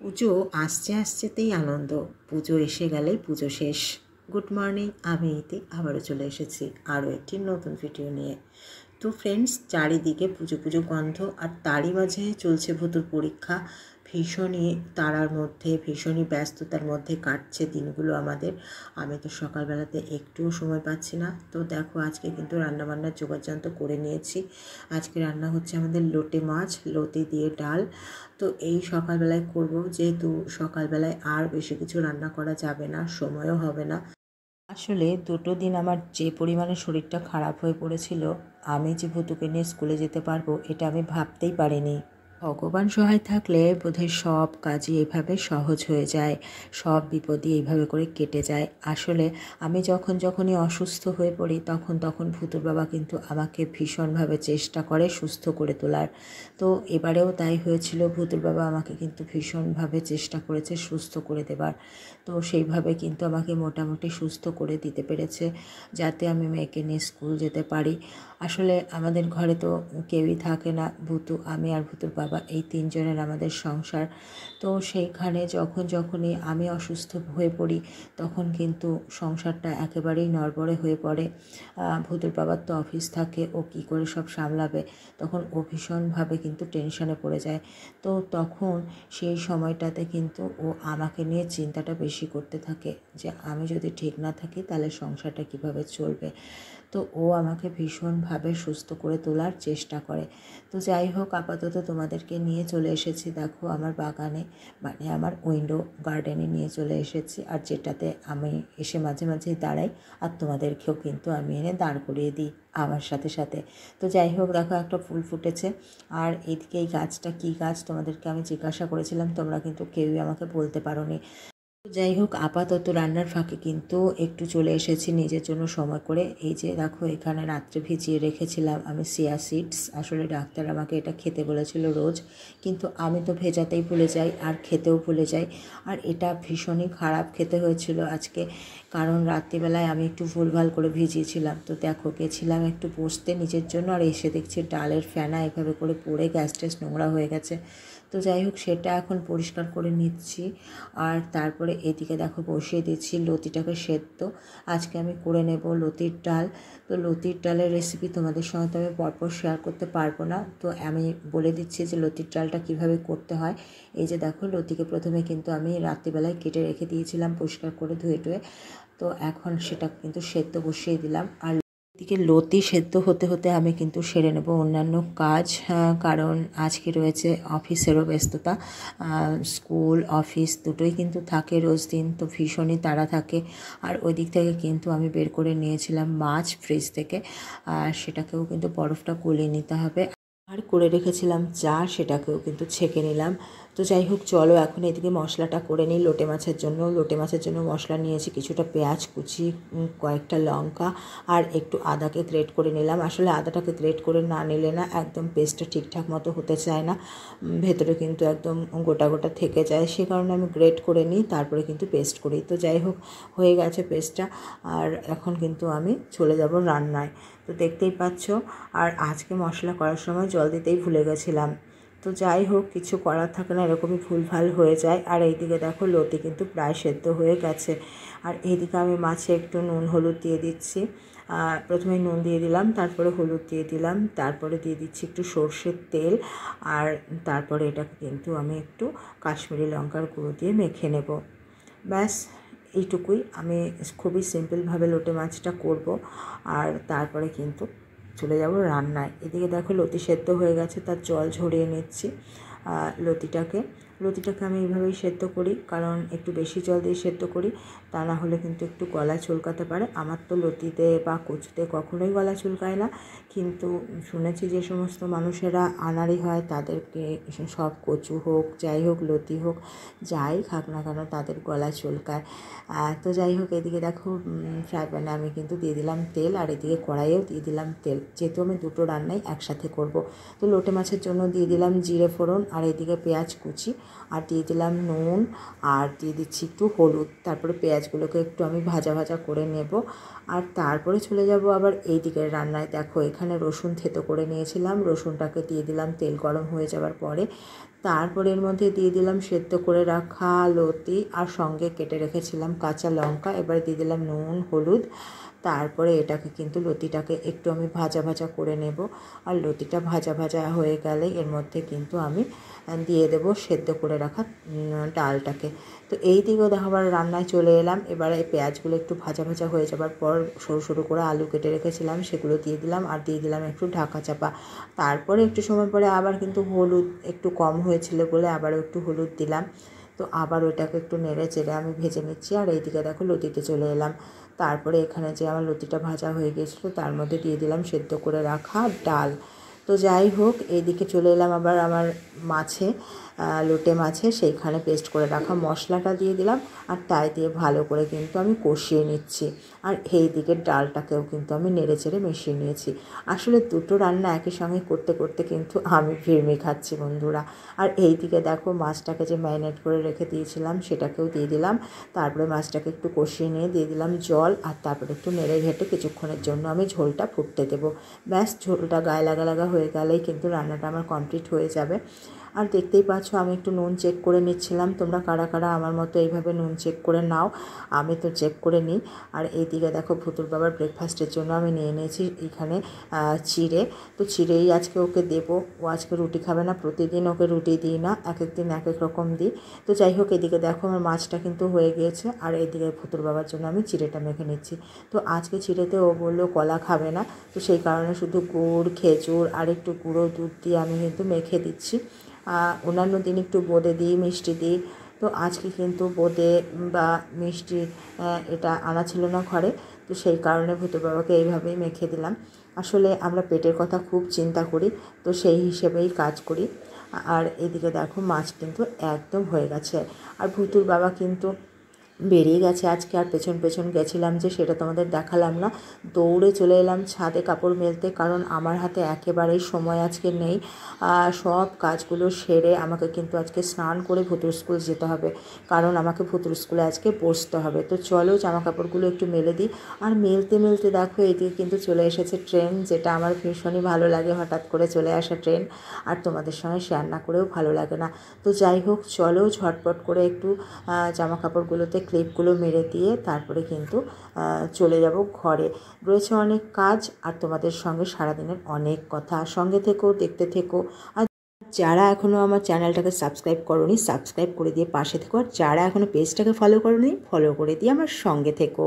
পুজো আসতে আসতেই আনন্দ, পুজো এসে গেলেই পুজো শেষ। গুড মর্নিং, আমি ইতি আবারও চলে এসেছি আরও একটি নতুন ভিডিও নিয়ে। তো ফ্রেন্ডস, চারিদিকে পুজো পুজো গন্ধ, আর তারই মাঝে চলছে ভূতুর পরীক্ষা। ভীষণই তারার মধ্যে, ভীষণই ব্যস্ততার মধ্যে কাটছে দিনগুলো আমাদের। আমি তো সকালবেলাতে একটুও সময় পাচ্ছি না। তো দেখো, আজকে কিন্তু রান্নাবান্নার জোগাড়যন্ত্র করে নিয়েছি। আজকে রান্না হচ্ছে আমাদের লোটে মাছ, লতি দিয়ে ডাল। তো এই সকালবেলায় করব, যেহেতু সকালবেলায় আর বেশি কিছু রান্না করা যাবে না, সময়ও হবে না। আসলে দুটো দিন আমার যে পরিমাণে শরীরটা খারাপ হয়ে পড়েছিল, আমি যে ভুতুকে নিয়ে স্কুলে যেতে পারবো এটা আমি ভাবতেই পারিনি। ভগবান সহায় থাকলে বোধহয় সব কাজই এইভাবে সহজ হয়ে যায়, সব বিপদই এইভাবে করে কেটে যায়। আসলে আমি যখনই অসুস্থ হয়ে পড়ি তখন ভূতুর বাবা কিন্তু আমাকে ভীষণভাবে চেষ্টা করে সুস্থ করে তোলার। তো এবারেও তাই হয়েছিল, ভূতুর বাবা আমাকে কিন্তু ভীষণভাবে চেষ্টা করেছে সুস্থ করে দেবার। তো সেইভাবে কিন্তু আমাকে মোটামুটি সুস্থ করে দিতে পেরেছে, যাতে আমি মেয়েকে নিয়ে স্কুল যেতে পারি। আসলে আমাদের ঘরে তো কেউই থাকে না, ভূতু, আমি আর ভূতুর বাবা, এই তিনজনের আমাদের সংসার। তো সেইখানে যখনই আমি অসুস্থ হয়ে পড়ি তখন কিন্তু সংসারটা একেবারেই নড়বড়ে হয়ে পড়ে। ভূতুর বাবার তো অফিস থাকে, ও কী করে সব সামলাবে, তখন ও ভীষণভাবে কিন্তু টেনশনে পড়ে যায়। তো তখন সেই সময়টাতে কিন্তু ও আমাকে নিয়ে চিন্তাটা বেশি করতে থাকে, যে আমি যদি ঠিক না থাকি তাহলে সংসারটা কিভাবে চলবে। তো ও আমাকে ভীষণভাবে সুস্থ করে তোলার চেষ্টা করে। তো যাই হোক, আপাতত তোমাদেরকে নিয়ে চলে এসেছি, দেখো আমার বাগানে, মানে আমার উইন্ডো গার্ডেনে নিয়ে চলে এসেছি, আর যেটাতে আমি এসে মাঝে মাঝেই দাঁড়াই, আর তোমাদেরকেও কিন্তু আমি এনে দাঁড় করিয়ে দিই আমার সাথে সাথে। তো যাই হোক, দেখো একটা ফুল ফুটেছে। আর এইদিকে এই গাছটা কী গাছ তোমাদেরকে আমি জিজ্ঞাসা করেছিলাম, তোমরা কিন্তু কেউই আমাকে বলতে পারোনি। যাই হোক, আপাতত রান্নার ফাঁকে কিন্তু একটু চলে এসেছি নিজের জন্য সময় করে। এই যে দেখো, এখানে রাত্রে ভিজিয়ে রেখেছিলাম আমি চিয়া সিডস। আসলে ডাক্তার আমাকে এটা খেতে বলেছিল রোজ, কিন্তু আমি তো ভেজাতেই ভুলে যাই আর খেতেও ভুলে যাই। আর এটা ভীষণই খারাপ খেতে হয়েছিল আজকে, কারণ রাত্রিবেলায় আমি একটু ভুলভাল করে ভিজিয়েছিলাম। তো দেখো, গেছিলাম একটু বসতে নিজের জন্য, আর এসে দেখছি ডালের ফেনা এভাবে করে পড়ে গ্যাস ট্যাস নোংরা হয়ে গেছে। তো যাই হোক, সেটা এখন পরিষ্কার করে নিচ্ছি। আর তারপরে এদিকে দেখো বসিয়ে দিচ্ছি লতিটাকে সেদ্ধ। আজকে আমি করে নেব লতির ডাল। তো লতির ডালের রেসিপি তোমাদের সঙ্গে তো আমি পরপর শেয়ার করতে পারবো না, তো আমি বলে দিচ্ছি যে লতির ডালটা কিভাবে করতে হয়। এই যে দেখো, লতিকে প্রথমে কিন্তু আমি রাত্রিবেলায় কেটে রেখে দিয়েছিলাম পরিষ্কার করে ধুয়ে টুয়ে। তো এখন সেটা কিন্তু সেদ্ধ বসিয়ে দিলাম। আর এদিকে লতি সেদ্ধ হতে হতে আমি কিন্তু সেরে নেব অন্যান্য কাজ, কারণ আজকে রয়েছে অফিসেরও ব্যস্ততা। স্কুল অফিস দুটোই কিন্তু থাকে রোজ দিন, তো ভীষণই তাড়া থাকে। আর ওই দিক থেকে কিন্তু আমি বের করে নিয়েছিলাম মাছ ফ্রিজ থেকে, আর সেটাকেও কিন্তু বরফটা গলিয়ে নিতে হবে। আর করে রেখেছিলাম চা, সেটাকেও কিন্তু ছেঁকে নিলাম। তো যাই হোক, চলো এখন এদিকে মশলাটা করে নিই লোটে মাছের জন্য। লোটে মাছের জন্য মশলা নিয়েছি, কিছুটা পেঁয়াজ কুচি, কয়েকটা লঙ্কা, আর একটু আদাকে গ্রেট করে নিলাম। আসলে আদাটাকে গ্রেট করে না নিলে না একদম পেস্টটা ঠিকঠাক মতো হতে চায় না, ভেতরে কিন্তু একদম গোটা গোটা থেকে যায়। সে কারণে আমি গ্রেট করে নিই, তারপরে কিন্তু পেস্ট করি। তো যাই হোক, হয়ে গেছে পেস্টটা। আর এখন কিন্তু আমি চলে যাব রান্নায়। তো দেখতেই পাচ্ছ, আর আজকে মশলা করার সময় জল দিতেই ভুলে গেছিলাম। তো যাই হোক, কিছু করার থাকে না, এরকমই ভুলভাল হয়ে যায়। আর এইদিকে দেখো, লতি কিন্তু প্রায় সেদ্ধ হয়ে গেছে। আর এইদিকে আমি মাছে একটু নুন হলুদ দিয়ে দিচ্ছি। প্রথমে নুন দিয়ে দিলাম, তারপরে হলুদ দিয়ে দিলাম, তারপরে দিয়ে দিচ্ছি একটু সর্ষের তেল। আর তারপরে এটাকে কিন্তু আমি একটু কাশ্মীরি লঙ্কার গুঁড়ো দিয়ে মেখে নেব। ব্যাস, এইটুকুই। আমি খুবই সিম্পলভাবে লোটে মাছটা করব। আর তারপরে কিন্তু চলে যাব রান্নায়। এদিকে দেখো, লতি সেদ্ধ হয়ে গেছে, তার জল ঝরিয়ে নিচ্ছি। লতিটাকে আমি এইভাবেই সেদ্ধ করি, কারণ একটু বেশি জল দিয়ে সেদ্ধ করি, তা না হলে কিন্তু একটু গলা চুলকাতে পারে। আমার তো লতিতে বা কচুতে কখনোই গলা চুলকায় না, কিন্তু শুনেছি যে সমস্ত মানুষেরা আনাড়ি হয় তাদেরকে সব কচু হোক, যাই হোক, লতি হোক, যাই খাক না কেন, তাদের গলা চুলকায়। তো যাই হোক, এদিকে দেখো, ফ্রাই প্যানে আমি কিন্তু দিয়ে দিলাম তেল, আর এদিকে কড়াইয়েও দিয়ে দিলাম তেল, যেহেতু আমি দুটো রান্নাই একসাথে করব। তো লোটে মাছের জন্য দিয়ে দিলাম জিরে ফোড়ন, আর এদিকে পেঁয়াজ কুচি, আর দিয়ে দিলাম নুন, আর দিয়ে দিচ্ছি একটু হলুদ। তারপরে পেঁয়াজগুলোকে একটু আমি ভাজা ভাজা করে নেব। আর তারপরে চলে যাব আবার এই দিকের রান্নায়। দেখো, এখানে রসুন থেতো করে নিয়েছিলাম, রসুনটাকে দিয়ে দিলাম তেল গরম হয়ে যাওয়ার পরে। তারপর এর মধ্যে দিয়ে দিলাম সেদ্ধ করে রাখা লতি আর সঙ্গে কেটে রেখেছিলাম কাঁচা লঙ্কা। এবারে দিয়ে দিলাম নুন, হলুদ। তারপরে এটাকে কিন্তু লতিটাকে একটু আমি ভাজা ভাজা করে নেব। আর লতিটা ভাজা ভাজা হয়ে গেলে এর মধ্যে কিন্তু আমি দিয়ে দেবো সেদ্ধ করে রাখা ডালটাকে। তো এই দিকেও দেখো আবার রান্নায় চলে এলাম। এবারে এই পেঁয়াজগুলো একটু ভাজা ভাজা হয়ে যাবার পর সরু সরু করে আলু কেটে রেখেছিলাম সেগুলো দিয়ে দিলাম আর দিয়ে দিলাম একটু ঢাকা চাপা। তারপরে একটু সময় পরে আবার কিন্তু হলুদ একটু কম হয়েছিল বলে আবারও একটু হলুদ দিলাম। তো আবার ওইটাকে একটু নেড়ে চেড়ে আমি ভেজে নিচ্ছি। আর এইদিকে দেখো লতিতে চলে এলাম। তারপরে এখানে যে আমার লতিটা ভাজা হয়ে গিয়েছিলো তার মধ্যে দিয়ে দিলাম সেদ্ধ করে রাখা ডাল। তো যাই হোক, এইদিকে চলে এলাম আবার আমার মাছে, লোটে মাছে সেইখানে পেস্ট করে রাখা মশলাটা দিয়ে দিলাম আর তাই দিয়ে ভালো করে কিন্তু আমি কষিয়ে নিচ্ছি। আর এই দিকের ডালটাকেও কিন্তু আমি নেড়ে চেড়ে মিশিয়ে নিয়েছি। আসলে দুটো রান্না একই সঙ্গে করতে করতে কিন্তু আমি ভিড়মি খাচ্ছি বন্ধুরা। আর এই দিকে দেখো মাছটাকে যে ম্যারিনেট করে রেখে দিয়েছিলাম সেটাকেও দিয়ে দিলাম। তারপরে মাছটাকে একটু কষিয়ে নিয়ে দিয়ে দিলাম জল আর তারপরে একটু নেড়ে ঘেটে কিছুক্ষণের জন্য আমি ঝোলটা ফুটতে দেবো। ব্যাস, ঝোলটা গায়ে লাগা লাগা হয়ে গেলেই কিন্তু রান্নাটা আমার কমপ্লিট হয়ে যাবে। আর দেখতেই পাচ্ছ আমি একটু নুন চেক করে নিচ্ছিলাম। তোমরা কারা কারা আমার মতো এইভাবে নুন চেক করে নাও, আমি তো চেক করে নিই। আর এইদিকে দেখো ভুতুর বাবার ব্রেকফাস্টের জন্য আমি নিয়ে নিয়েছি এখানে চিড়ে। তো চিড়েই আজকে ওকে দেবো। ও আজকে রুটি খাবে না, প্রতিদিন ওকে রুটি দিই না, এক এক দিন এক এক রকম দিই। তো যাই হোক, এদিকে দেখো আমার মাছটা কিন্তু হয়ে গিয়েছে আর এইদিকে ভুতুর বাবার জন্য আমি চিড়েটা মেখে নিচ্ছি। তো আজকে চিড়েতে ও বললো কলা খাবে না, তো সেই কারণে শুধু গুড়, খেজুর আর একটু গুঁড়ো দুধ দিয়ে আমি কিন্তু মেখে দিচ্ছি। অন্যান্য দিন একটু বোঁদে দিই, মিষ্টি দিই। তো আজকে কিন্তু বোঁদে বা মিষ্টি এটা আনা ছিল না ঘরে, তো সেই কারণে ভুতুর বাবাকে এইভাবেই মেখে দিলাম। আসলে আমরা পেটের কথা খুব চিন্তা করি, তো সেই হিসেবেই কাজ করি। আর এদিকে দেখো মাছ কিন্তু একদম হয়ে গেছে। আর ভুতুর বাবা কিন্তু বেরিয়ে গেছে আজকে। আর পেছন পেছন গেছিলাম যে সেটা তোমাদের দেখালাম না। দৌড়ে চলে এলাম ছাদে কাপড় মেলতে, কারণ আমার হাতে একেবারেই সময় আজকে নেই। সব কাজগুলো সেরে আমাকে কিন্তু আজকে স্নান করে ভুতুর স্কুল যেতে হবে, কারণ আমাকে ভুতুর স্কুলে আজকে বসতে হবে। তো চলো জামা কাপড়গুলো একটু মেলে দিই। আর মেলতে মেলতে দেখো এদিকে কিন্তু চলে এসেছে ট্রেন, যেটা আমার ভীষণই ভালো লাগে, হঠাৎ করে চলে আসা ট্রেন। আর তোমাদের সঙ্গে শেয়ার না করেও ভালো লাগে না। তো যাই হোক, চলো ঝটপট করে একটু জামা কাপড়গুলোতে ক্লিপগুলো মেরে দিয়ে তারপরে কিন্তু চলে যাব ঘরে। রয়েছে অনেক কাজ আর তোমাদের সঙ্গে সারাদিনের অনেক কথা। সঙ্গে থেকো, দেখতে থেকো। আর যারা এখনও আমার চ্যানেলটাকে সাবস্ক্রাইব করোনি, সাবস্ক্রাইব করে দিয়ে পাশে থেকো। আর যারা এখনও পেজটাকে ফলো করোনি, ফলো করে দিয়ে আমার সঙ্গে থেকো।